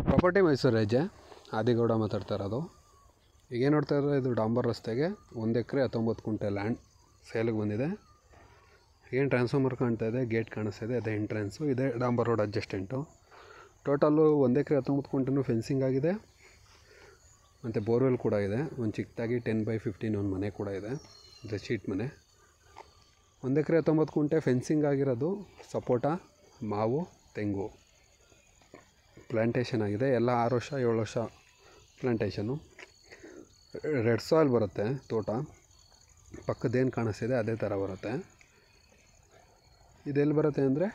Property Mysuru ಹೆಜ್ಜೆ ಆದಿಗೌಡ ಮಾತಾಡ್ತಾ ಇರೋದು. ಈಗೇನು ನೋಡ್ತಾ ಇರೋದು, ಇದು ಡಾಂಬರ್ ರಸ್ತೆಗೆ 1 ಎಕರೆ 19 ಗುಂಟೆ ಲ್ಯಾಂಡ್ ಸೇಲಿಗೆ ಬಂದಿದೆ. ಏನು ಟ್ರಾನ್ಸ್ಫಾರ್ಮರ್ ಕಾಣ್ತಾ ಇದೆ, ಗೇಟ್ ಕಾಣಿಸ್ತಾ ಇದೆ, ಅದೇ ಎಂಟ್ರೆನ್ಸು, ಇದೆ ಡಾಂಬರ್ ರೋಡ್ ಅಡ್ಜಸ್ಟೆಂಟು. ಟೋಟಲ್ಲು 1 ಎಕರೆ 19 ಗುಂಟೆನೂ ಫೆನ್ಸಿಂಗ್ ಆಗಿದೆ ಮತ್ತು ಬೋರ್ವೆಲ್ ಕೂಡ ಇದೆ. ಒಂದು ಚಿಕ್ಕದಾಗಿ 10/15 ಒಂದು ಮನೆ ಕೂಡ ಇದೆ, ಇದು ಶೀಟ್ ಮನೆ. 1 ಎಕರೆ 19 ಗುಂಟೆ ಫೆನ್ಸಿಂಗ್ ಆಗಿರೋದು. ಸಪೋಟ, ಮಾವು, ತೆಂಗು ಪ್ಲ್ಯಾಂಟೇಷನ್ ಆಗಿದೆ. ಎಲ್ಲ 6 ವರ್ಷ 7 ವರ್ಷ ಪ್ಲ್ಯಾಂಟೇಷನು. ರೆಡ್ ಸಾಯಿಲ್ ಬರುತ್ತೆ ತೋಟ. ಪಕ್ಕದ್ದೇನು ಕಾಣಿಸ್ತಿದೆ ಅದೇ ಥರ ಬರುತ್ತೆ. ಇದೆಲ್ಲಿ ಬರುತ್ತೆ ಅಂದರೆ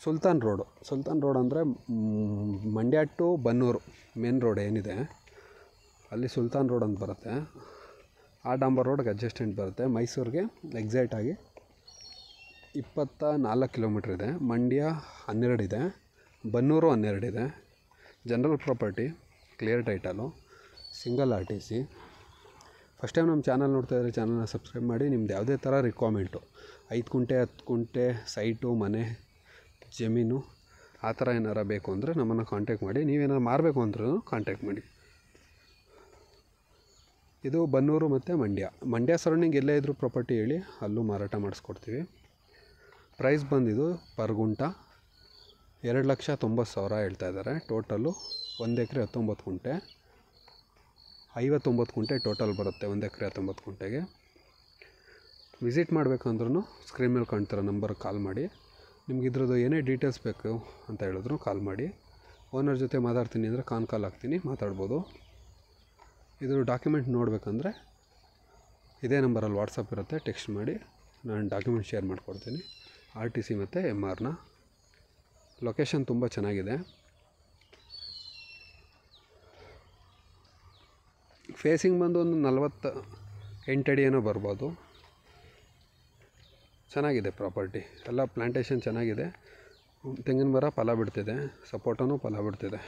ಸುಲ್ತಾನ್ ರೋಡ್ ಅಂದರೆ Mandya to Bannur main road ಏನಿದೆ ಅಲ್ಲಿ ಸುಲ್ತಾನ್ ರೋಡ್ ಅಂತ ಬರುತ್ತೆ. ಆ ಡಾಂಬರ್ ರೋಡ್ಗೆ ಅಡ್ಜಸ್ಟೆಂಟ್ ಬರುತ್ತೆ. ಮೈಸೂರಿಗೆ ಎಕ್ಸಾಕ್ಟಾಗಿ 24 ಕಿಲೋಮೀಟ್ರ್ ಇದೆ. ಮಂಡ್ಯ 12 ಇದೆ, ಬನ್ನೂರು 12 ಇದೆ. General property, clear title, single RTC. First time ನಮ್ಮ ಚಾನಲ್ ನೋಡ್ತಾ ಇದ್ದರೆ ಚಾನಲ್ನ ಸಬ್ಸ್ಕ್ರೈಬ್ ಮಾಡಿ. ನಿಮ್ದು ಯಾವುದೇ ಥರ ರಿಕ್ವೈರ್ಮೆಂಟು, 5 ಗುಂಟೆ 10 ಗುಂಟೆ ಸೈಟು, ಮನೆ, ಜಮೀನು ಆ ಥರ ಏನಾರು ಬೇಕು ಅಂದರೆ ನಮ್ಮನ್ನು ಕಾಂಟ್ಯಾಕ್ಟ್ ಮಾಡಿ. ನೀವೇನಾರು ಮಾರಬೇಕು ಅಂದ್ರೂ ಕಾಂಟ್ಯಾಕ್ಟ್ ಮಾಡಿ. ಇದು ಬನ್ನೂರು ಮತ್ತು ಮಂಡ್ಯ ಸರೌಂಡಿಂಗ್ ಎಲ್ಲೇ ಇದ್ದರೂ ಪ್ರಾಪರ್ಟಿ ಹೇಳಿ, ಅಲ್ಲೂ ಮಾರಾಟ ಮಾಡಿಸ್ಕೊಡ್ತೀವಿ. ಪ್ರೈಸ್ ಬಂದಿದ್ದು ಪರ್ ಗುಂಟ 2,90,000 ಹೇಳ್ತಾ ಇದ್ದಾರೆ. ಟೋಟಲ್ಲು 1 ಎಕರೆ 19 ಗುಂಟೆ, 59 ಗುಂಟೆ ಟೋಟಲ್ ಬರುತ್ತೆ 1 ಎಕರೆ 19 ಗುಂಟೆಗೆ. ವಿಸಿಟ್ ಮಾಡಬೇಕಂದ್ರೂ ಸ್ಕ್ರೀನ್ ಮೇಲೆ ಕಾಣ್ತಿರೋ ನಂಬರ್ಗೆ ಕಾಲ್ ಮಾಡಿ. ನಿಮ್ಗೆ ಇದ್ರದ್ದು ಏನೇ ಡೀಟೇಲ್ಸ್ ಬೇಕು ಅಂತ ಹೇಳಿದ್ರು ಕಾಲ್ ಮಾಡಿ. ಓನರ್ ಜೊತೆ ಮಾತಾಡ್ತೀನಿ ಅಂದರೆ ಕಾಲ್ ಹಾಕ್ತೀನಿ, ಮಾತಾಡ್ಬೋದು. ಇದ್ರ ಡಾಕ್ಯುಮೆಂಟ್ ನೋಡಬೇಕಂದ್ರೆ ಇದೇ ನಂಬರಲ್ಲಿ ವಾಟ್ಸಪ್ ಇರುತ್ತೆ, ಟೆಕ್ಸ್ಟ್ ಮಾಡಿ, ನಾನು ಡಾಕ್ಯುಮೆಂಟ್ ಶೇರ್ ಮಾಡಿಕೊಡ್ತೀನಿ. RTC ಮತ್ತು MRನ. ಲೊಕೇಶನ್ ತುಂಬ ಚೆನ್ನಾಗಿದೆ. ಫೇಸಿಂಗ್ ಬಂದು ಒಂದು 48 ಅಡಿ ಏನೋ ಬರ್ಬೋದು. ಚೆನ್ನಾಗಿದೆ ಪ್ರಾಪರ್ಟಿ. ಎಲ್ಲ ಪ್ಲ್ಯಾಂಟೇಷನ್ ಚೆನ್ನಾಗಿದೆ. ತೆಂಗಿನ ಮರ ಫಲ ಬಿಡ್ತಿದೆ, ಸಪೋಟನೂ ಫಲ ಬಿಡ್ತಿದೆ.